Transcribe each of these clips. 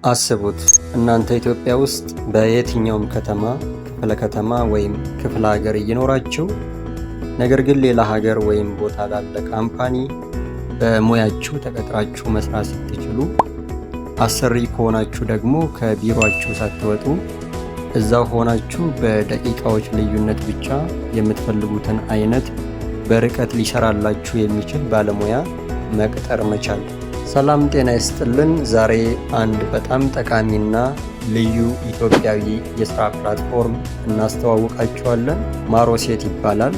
አስቡት እናንተ ኢትዮጵያ ውስጥ በየትኛውም ከተማ ክፍለ ከተማ ወይም ክፍለ ሀገር እየኖራችሁ ነገር ግን ሌላ ሀገር ወይም ቦታ ላለ ካምፓኒ በሙያችሁ ተቀጥራችሁ መስራት ስትችሉ፣ አሰሪ ከሆናችሁ ደግሞ ከቢሮአችሁ ሳትወጡ እዛው ሆናችሁ በደቂቃዎች ልዩነት ብቻ የምትፈልጉትን አይነት በርቀት ሊሰራላችሁ የሚችል ባለሙያ መቅጠር መቻል። ሰላም ጤና ይስጥልን። ዛሬ አንድ በጣም ጠቃሚና ልዩ ኢትዮጵያዊ የሥራ ፕላትፎርም እናስተዋውቃችኋለን። ማሮሴት ይባላል።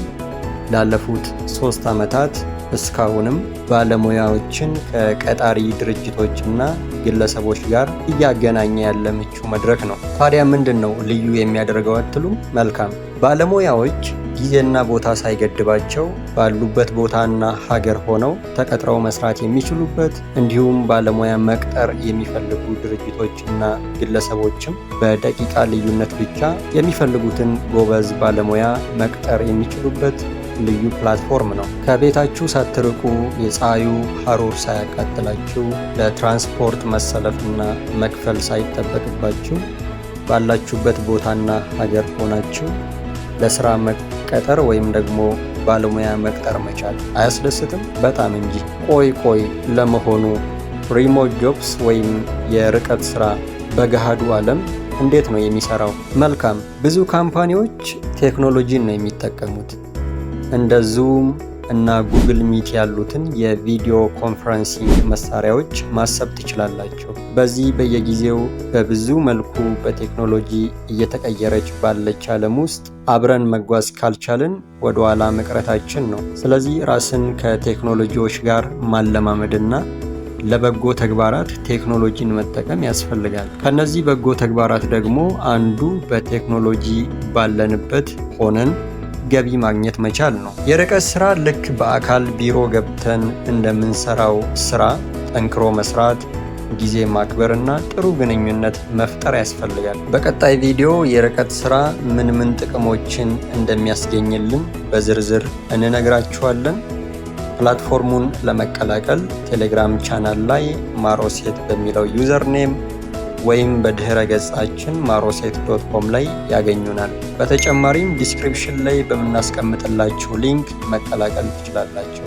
ላለፉት 3 ዓመታት እስካሁንም ባለሙያዎችን ከቀጣሪ ድርጅቶችና ግለሰቦች ጋር እያገናኘ ያለ ምቹ መድረክ ነው። ታዲያ ምንድን ነው ልዩ የሚያደርገው አትሉም? መልካም። ባለሙያዎች ጊዜና ቦታ ሳይገድባቸው ባሉበት ቦታና ሀገር ሆነው ተቀጥረው መስራት የሚችሉበት፣ እንዲሁም ባለሙያ መቅጠር የሚፈልጉ ድርጅቶችና ግለሰቦችም በደቂቃ ልዩነት ብቻ የሚፈልጉትን ጎበዝ ባለሙያ መቅጠር የሚችሉበት ልዩ ፕላትፎርም ነው። ከቤታችሁ ሳትርቁ የፀሐዩ ሐሩር ሳያቃጥላችሁ ለትራንስፖርት መሰለፍና መክፈል ሳይጠበቅባችሁ ባላችሁበት ቦታና ሀገር ሆናችሁ ለስራ መቀጠር ወይም ደግሞ ባለሙያ መቅጠር መቻል አያስደስትም? በጣም እንጂ። ቆይ ለመሆኑ ሪሞት ጆብስ ወይም የርቀት ስራ በገሃዱ ዓለም እንዴት ነው የሚሰራው? መልካም። ብዙ ካምፓኒዎች ቴክኖሎጂን ነው የሚጠቀሙት። እንደ ዙም እና ጉግል ሚት ያሉትን የቪዲዮ ኮንፈረንሲንግ መሳሪያዎች ማሰብ ትችላላችሁ። በዚህ በየጊዜው በብዙ መልኩ በቴክኖሎጂ እየተቀየረች ባለች ዓለም ውስጥ አብረን መጓዝ ካልቻልን ወደ ኋላ መቅረታችን ነው። ስለዚህ ራስን ከቴክኖሎጂዎች ጋር ማለማመድና ለበጎ ተግባራት ቴክኖሎጂን መጠቀም ያስፈልጋል። ከነዚህ በጎ ተግባራት ደግሞ አንዱ በቴክኖሎጂ ባለንበት ሆነን ገቢ ማግኘት መቻል ነው። የርቀት ስራ ልክ በአካል ቢሮ ገብተን እንደምንሰራው ስራ ጠንክሮ መስራት፣ ጊዜ ማክበርና ጥሩ ግንኙነት መፍጠር ያስፈልጋል። በቀጣይ ቪዲዮ የርቀት ስራ ምን ጥቅሞችን እንደሚያስገኝልን በዝርዝር እንነግራችኋለን። ፕላትፎርሙን ለመቀላቀል ቴሌግራም ቻናል ላይ ማሮሴት በሚለው ዩዘር ኔም ወይም በድህረ ገጻችን maroset.com ላይ ያገኙናል። በተጨማሪም ዲስክሪፕሽን ላይ በምናስቀምጥላችሁ ሊንክ መቀላቀል ትችላላችሁ።